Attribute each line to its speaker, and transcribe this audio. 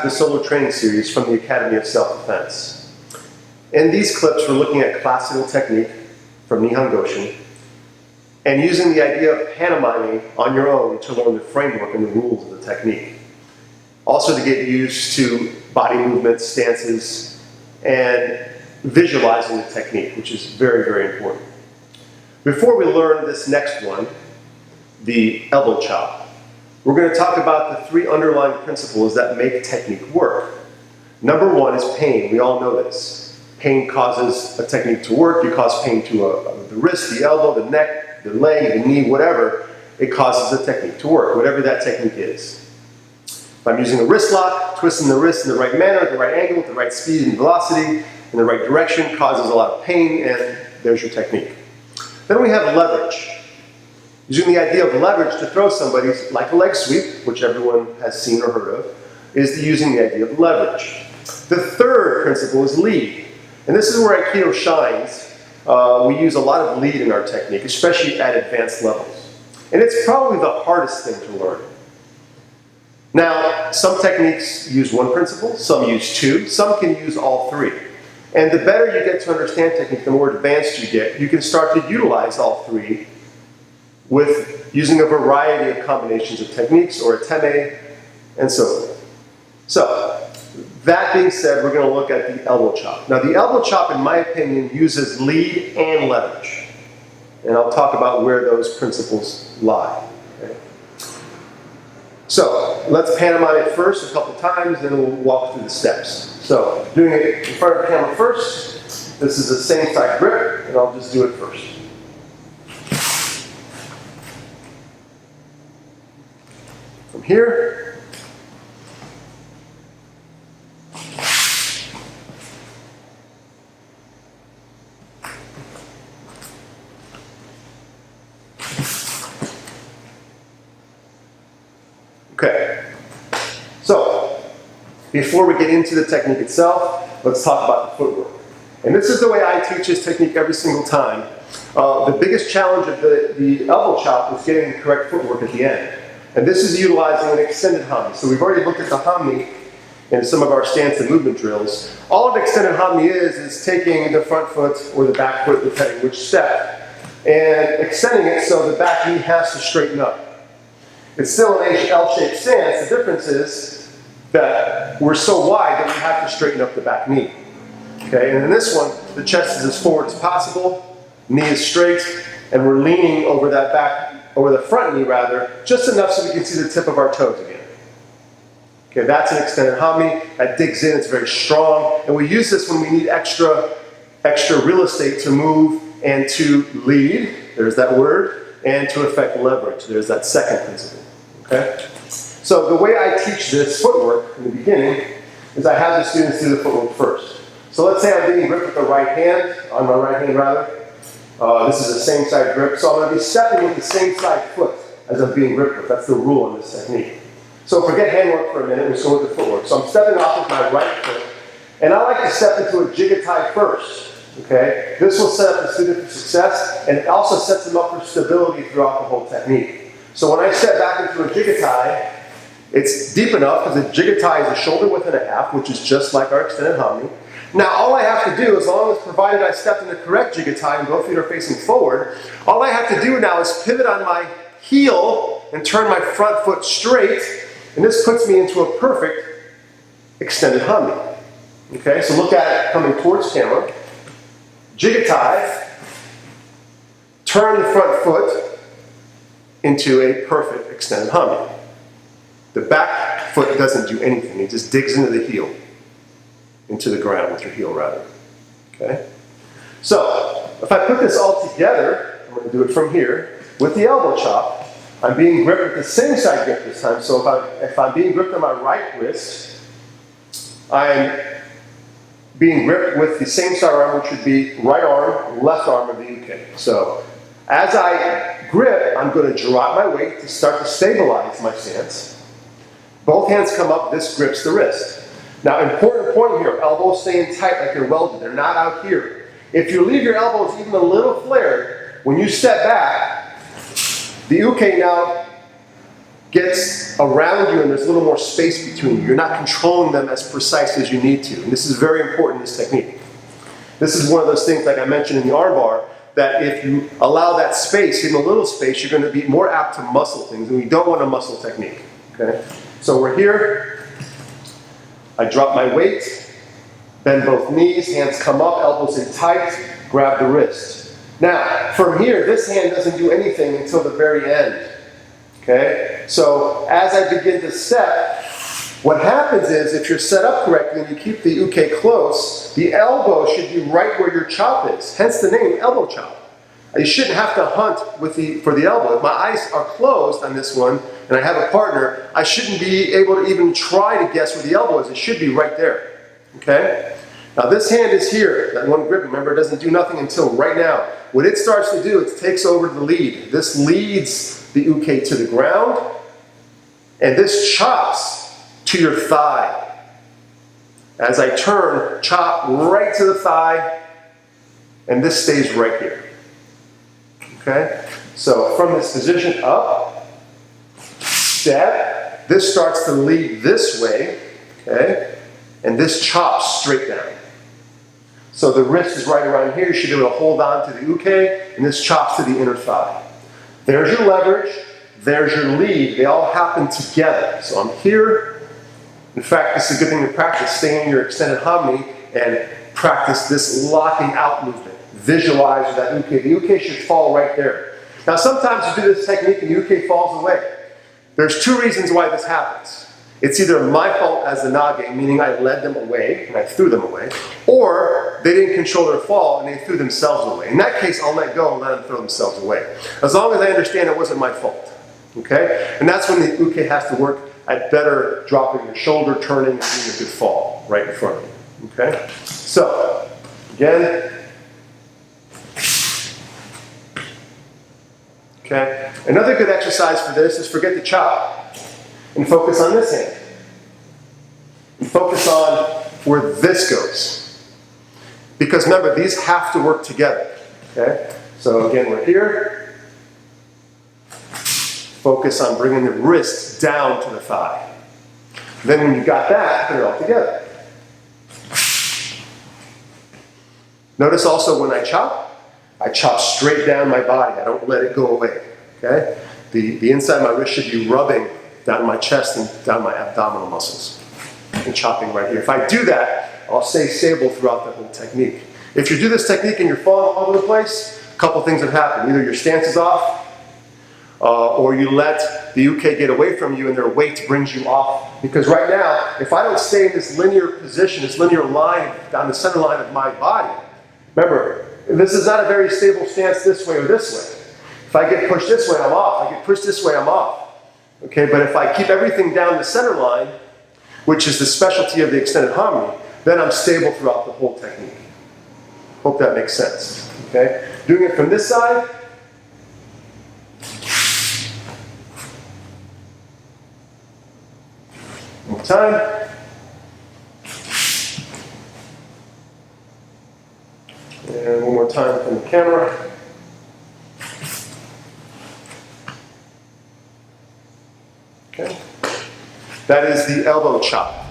Speaker 1: to the solo training series from the Academy of Self-Defense. In these clips, we're looking at classical technique from Nihon Goshin and using the idea of pantomiming on your own to learn the framework and the rules of the technique. Also to get used to body movements, stances, and visualizing the technique, which is very, very important. Before we learn this next one, the elbow chop, we're going to talk about the three underlying principles that make technique work. Number one is pain. We all know this. Pain causes a technique to work. You cause pain to the wrist, the elbow, the neck, the leg, the knee, whatever. It causes the technique to work, whatever that technique is. If I'm using a wrist lock, twisting the wrist in the right manner, at the right angle, at the right speed and velocity, in the right direction, causes a lot of pain, and there's your technique. Then we have leverage. Using the idea of leverage to throw somebody, like a leg sweep, which everyone has seen or heard of, is using the idea of leverage. The third principle is lead. And this is where Aikido shines. We use a lot of lead in our technique, especially at advanced levels. And it's probably the hardest thing to learn. Now, some techniques use one principle, some use two, some can use all three. And the better you get to understand technique, the more advanced you get, you can start to utilize all three with using a variety of combinations of techniques or ateme and so forth. So, that being said, we're going to look at the elbow chop. Now, the elbow chop, in my opinion, uses lead and leverage. And I'll talk about where those principles lie. Okay? So, let's pantomime it first a couple times, then we'll walk through the steps. So, doing it in front of the camera first. This is the same side grip, and I'll just do it first. From here. Okay. So, before we get into the technique itself, let's talk about the footwork. And this is the way I teach this technique every single time. The biggest challenge of the elbow chop is getting the correct footwork at the end. And this is utilizing an extended hami. So we've already looked at the hami in some of our stance and movement drills. All an extended hami is taking the front foot or the back foot, depending which step, and extending it so the back knee has to straighten up. It's still an L-shaped stance. The difference is that we're so wide that we have to straighten up the back knee. Okay, and in this one, the chest is as forward as possible, knee is straight, and we're leaning over that over the front knee rather, just enough so we can see the tip of our toes again. Okay, that's an extended hami. That digs in, it's very strong, and we use this when we need extra real estate to move and to lead, there's that word, and to affect leverage, there's that second principle. Okay? So the way I teach this footwork in the beginning is I have the students do the footwork first. So let's say I'm being gripped with the right hand, on my right hand rather. This is the same side grip, so I'm going to be stepping with the same side foot as I'm being gripped with. That's the rule in this technique. So forget handwork for a minute, we're just going with the footwork. So I'm stepping off with my right foot, and I like to step into a jigatai first. Okay? This will set up the student for success, and it also sets them up for stability throughout the whole technique. So when I step back into a jigatai, it's deep enough because the jigatai is a shoulder width and a half, which is just like our extended hami. Now, all I have to do, as long as provided I stepped in the correct jigatai and both feet are facing forward, all I have to do now is pivot on my heel and turn my front foot straight, and this puts me into a perfect extended hami. Okay, so look at it coming towards camera. Jigatai, turn the front foot into a perfect extended hami. The back foot doesn't do anything, it just digs into the heel. Into the ground with your heel rather. Okay? So, if I put this all together, I'm going to do it from here, with the elbow chop, I'm being gripped with the same side grip this time. So if I'm being gripped on my right wrist, I'm being gripped with the same side arm, which would be right arm, left arm of the uke. So, as I grip, I'm going to drop my weight to start to stabilize my stance. Both hands come up, this grips the wrist. Now, important point here, elbows stay in tight like they're welded. They're not out here. If you leave your elbows even a little flared, when you step back, the uke now gets around you and there's a little more space between you. You're not controlling them as precise as you need to. And this is very important in this technique. This is one of those things, like I mentioned in the arm bar, that if you allow that space, even a little space, you're going to be more apt to muscle things, and we don't want a muscle technique. Okay? So we're here. I drop my weight, bend both knees, hands come up, elbows in tight, grab the wrist. Now, from here, this hand doesn't do anything until the very end. Okay? So as I begin to step, what happens is, if you're set up correctly and you keep the uke close, the elbow should be right where your chop is. Hence the name, elbow chop. You shouldn't have to hunt for the elbow. If my eyes are closed on this one and I have a partner, I shouldn't be able to even try to guess where the elbow is. It should be right there. Okay? Now this hand is here, that one grip, remember, it doesn't do nothing until right now. What it starts to do, it takes over the lead. This leads the uke to the ground, and this chops to your thigh. As I turn, chop right to the thigh, and this stays right here. Okay? So from this position up, step, this starts to lead this way, okay? And this chops straight down. So the wrist is right around here, you should be able to hold on to the uke, and this chops to the inner thigh. There's your leverage, there's your lead, they all happen together. So I'm here. In fact, this is a good thing to practice. Stay in your extended harmony and practice this locking out movement. Visualize that uke. The uke should fall right there. Now sometimes you do this technique and the uke falls away. There's two reasons why this happens. It's either my fault as the nage, meaning I led them away and I threw them away, or they didn't control their fall and they threw themselves away. In that case, I'll let go and let them throw themselves away. As long as I understand it wasn't my fault. Okay? And that's when the uke has to work at better dropping your shoulder, turning, and doing a good fall right in front of you. Okay? So, again. Okay? Another good exercise for this is forget the chop and focus on this hand. And focus on where this goes. Because remember, these have to work together. Okay? So again, we're here. Focus on bringing the wrist down to the thigh. Then when you got that, put it all together. Notice also when I chop straight down my body. I don't let it go away. Okay? The inside of my wrist should be rubbing down my chest and down my abdominal muscles. And chopping right here. If I do that, I'll stay stable throughout the whole technique. If you do this technique and you're falling all over the place, a couple things have happened. Either your stance is off, or you let the uke get away from you and their weight brings you off. Because right now, if I don't stay in this linear position, this linear line down the center line of my body, remember, this is not a very stable stance this way or this way. If I get pushed this way, I'm off. I get pushed this way, I'm off. Okay, but if I keep everything down the center line, which is the specialty of the extended harmony, then I'm stable throughout the whole technique. Hope that makes sense. Okay, doing it from this side. One more time. And one more time from the camera. Okay. That is the elbow chop.